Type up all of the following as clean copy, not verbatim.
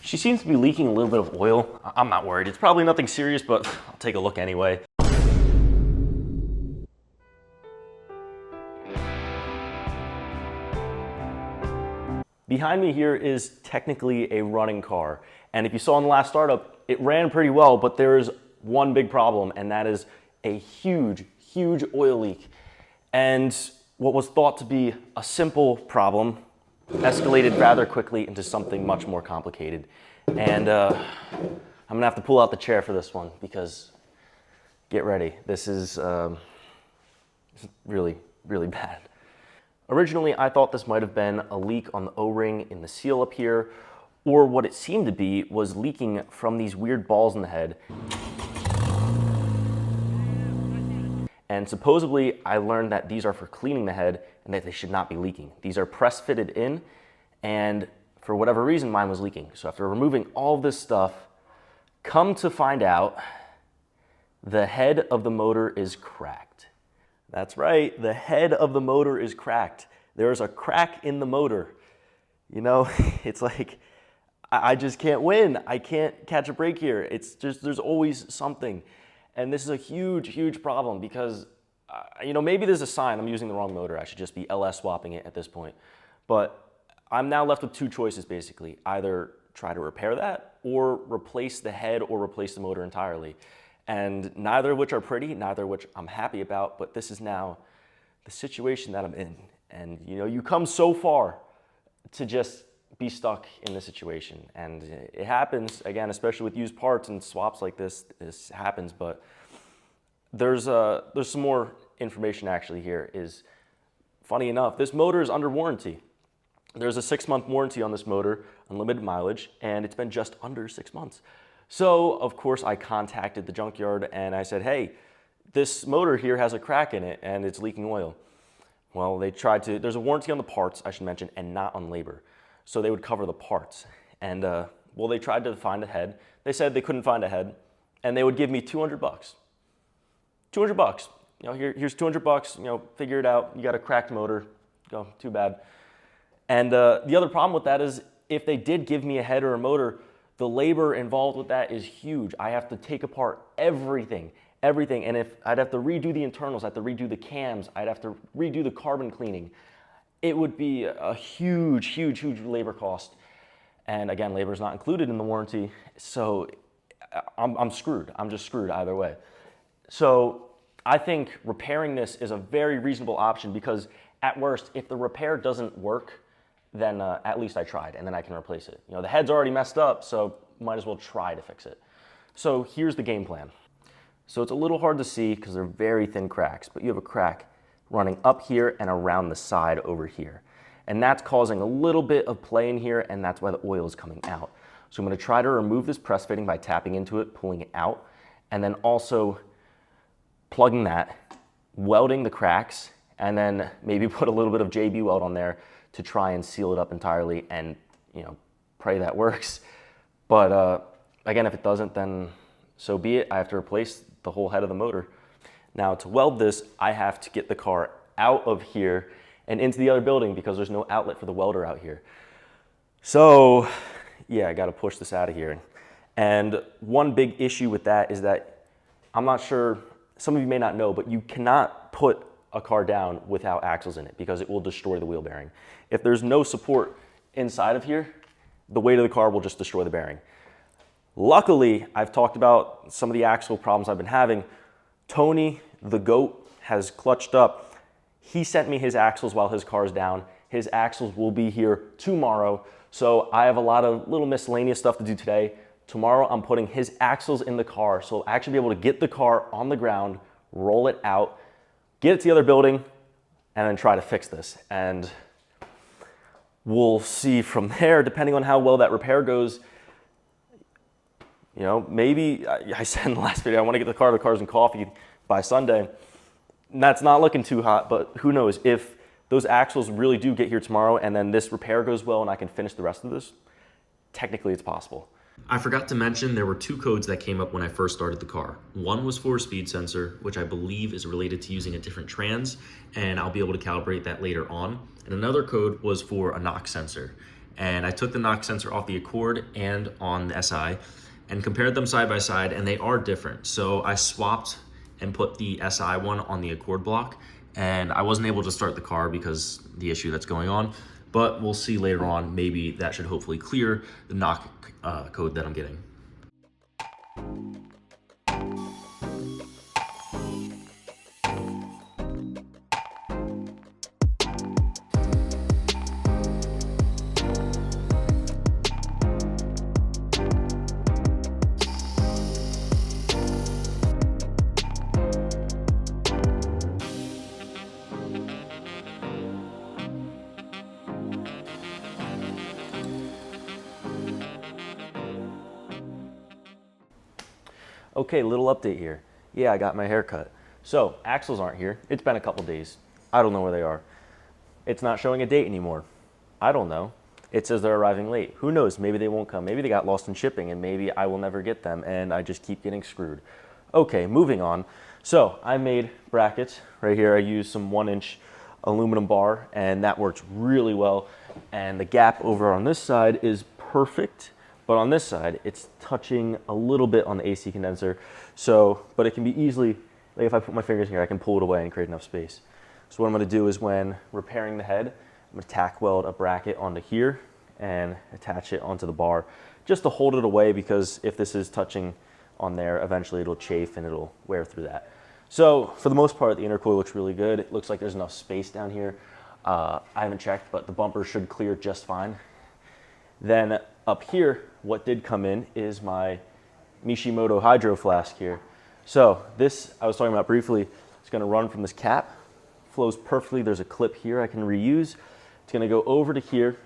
She seems to be leaking a little bit of oil. I'm not worried. It's probably nothing serious, but I'll take a look anyway. Behind me here is technically a running car. And if you saw in the last startup, it ran pretty well, but there is one big problem, and that is a huge, huge oil leak. And what was thought to be a simple problem escalated rather quickly into something much more complicated. And I'm gonna have to pull out the chair for this one because get ready. This is really, really bad. Originally, I thought this might have been a leak on the O-ring in the seal up here, or what it seemed to be was leaking from these weird balls in the head. And supposedly, I learned that these are for cleaning the head and that they should not be leaking. These are press fitted in, and for whatever reason, mine was leaking. So after removing all of this stuff, come to find out, the head of the motor is cracked. That's right, the head of the motor is cracked. There's a crack in the motor. You know, it's like, I just can't win. I can't catch a break here. It's just, there's always something. And this is a huge, huge problem because, you know, maybe there's a sign I'm using the wrong motor. I should just be LS swapping it at this point. But I'm now left with two choices basically. Either try to repair that or replace the head or replace the motor entirely. And neither of which are pretty, neither of which I'm happy about, but this is now the situation that I'm in. And you know, you come so far to just be stuck in this situation. And it happens, again, especially with used parts and swaps like this happens, but there's some more information actually here. Is funny enough, this motor is under warranty. There's a 6-month warranty on this motor, unlimited mileage, and it's been just under 6 months. So, of course, I contacted the junkyard and I said, hey, this motor here has a crack in it and it's leaking oil. Well, they tried to, there's a warranty on the parts, I should mention, and not on labor. So they would cover the parts. And, well, they tried to find a head. They said they couldn't find a head and they would give me 200 bucks. 200 bucks. You know, here's 200 bucks, you know, figure it out. You got a cracked motor. Go, too bad. And the other problem with that is if they did give me a head or a motor, the labor involved with that is huge. I have to take apart everything. And if I'd have to redo the internals, I'd have to redo the cams, I'd have to redo the carbon cleaning. It would be a huge, huge, huge labor cost. And again, labor is not included in the warranty. So I'm screwed. I'm just screwed either way. So I think repairing this is a very reasonable option because at worst, if the repair doesn't work, then at least I tried and then I can replace it. You know, the head's already messed up, so might as well try to fix it. So here's the game plan. So it's a little hard to see because they're very thin cracks, but you have a crack running up here and around the side over here. And that's causing a little bit of play in here, and that's why the oil is coming out. So I'm gonna try to remove this press fitting by tapping into it, pulling it out, and then also plugging that, welding the cracks, and then maybe put a little bit of JB weld on there to try and seal it up entirely and, you know, pray that works. But again, if it doesn't, then so be it. I have to replace the whole head of the motor. Now to weld this, I have to get the car out of here and into the other building because there's no outlet for the welder out here. So yeah, I gotta push this out of here. And one big issue with that is that I'm not sure, some of you may not know, but you cannot put a car down without axles in it because it will destroy the wheel bearing. If there's no support inside of here, the weight of the car will just destroy the bearing. Luckily, I've talked about some of the axle problems I've been having. Tony, the GOAT, has clutched up. He sent me his axles while his car's down. His axles will be here tomorrow. So I have a lot of little miscellaneous stuff to do today. Tomorrow, I'm putting his axles in the car. So I'll actually be able to get the car on the ground, roll it out, get it to the other building, and then try to fix this. And we'll see from there, depending on how well that repair goes. You know, maybe, I said in the last video, I want to get the car to Cars and Coffee by Sunday. And that's not looking too hot, but who knows? If those axles really do get here tomorrow and then this repair goes well and I can finish the rest of this, technically it's possible. I forgot to mention there were 2 codes that came up when I first started the car. One was for a speed sensor, which I believe is related to using a different trans, and I'll be able to calibrate that later on. And another code was for a knock sensor. And I took the knock sensor off the Accord and on the SI and compared them side by side, and they are different. So I swapped and put the SI one on the Accord block, and I wasn't able to start the car because the issue that's going on, but we'll see later on. Maybe that should hopefully clear the knock code that I'm getting. Okay, little update here. Yeah, I got my hair cut. So, axles aren't here. It's been a couple days. I don't know where they are. It's not showing a date anymore. I don't know. It says they're arriving late. Who knows? Maybe they won't come. Maybe they got lost in shipping and maybe I will never get them and I just keep getting screwed. Okay, moving on. So, I made brackets. Right here I used some 1-inch aluminum bar and that works really well. And the gap over on this side is perfect. But on this side, it's touching a little bit on the AC condenser. So, but it can be easily, like if I put my fingers here, I can pull it away and create enough space. So what I'm gonna do is when repairing the head, I'm gonna tack weld a bracket onto here and attach it onto the bar just to hold it away, because if this is touching on there, eventually it'll chafe and it'll wear through that. So for the most part, the intercoil looks really good. It looks like there's enough space down here. I haven't checked, but the bumper should clear just fine. Then up here, what did come in is my Mishimoto hydro flask here. So this, I was talking about briefly, it's gonna run from this cap, flows perfectly. There's a clip here I can reuse. It's gonna go over to here,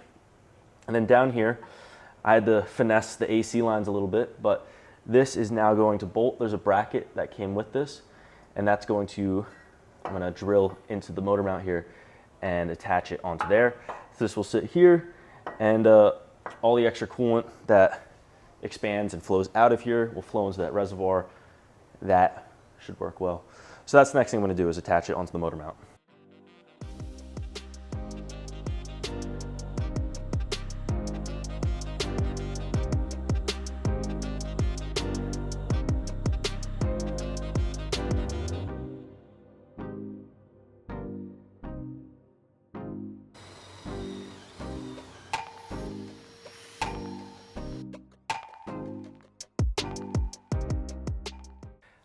and then down here, I had to finesse the AC lines a little bit, but this is now going to bolt. There's a bracket that came with this, and that's going to, I'm gonna drill into the motor mount here and attach it onto there. So this will sit here, and all the extra coolant that expands and flows out of here will flow into that reservoir. That should work well. So that's the next thing I'm gonna do, is attach it onto the motor mount.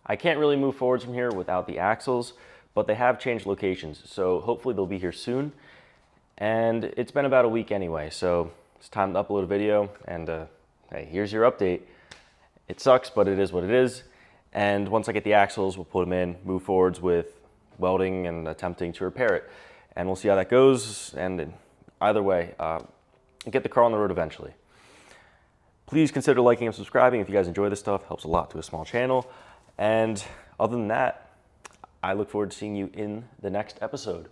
I can't really move forwards from here without the axles, but they have changed locations, so hopefully they'll be here soon. And it's been about a week anyway, so it's time to upload a video, and hey, here's your update. It sucks, but it is what it is. And once I get the axles, we'll put them in, move forwards with welding and attempting to repair it. And we'll see how that goes, and either way, get the car on the road eventually. Please consider liking and subscribing if you guys enjoy this stuff. Helps a lot to a small channel. And other than that, I look forward to seeing you in the next episode.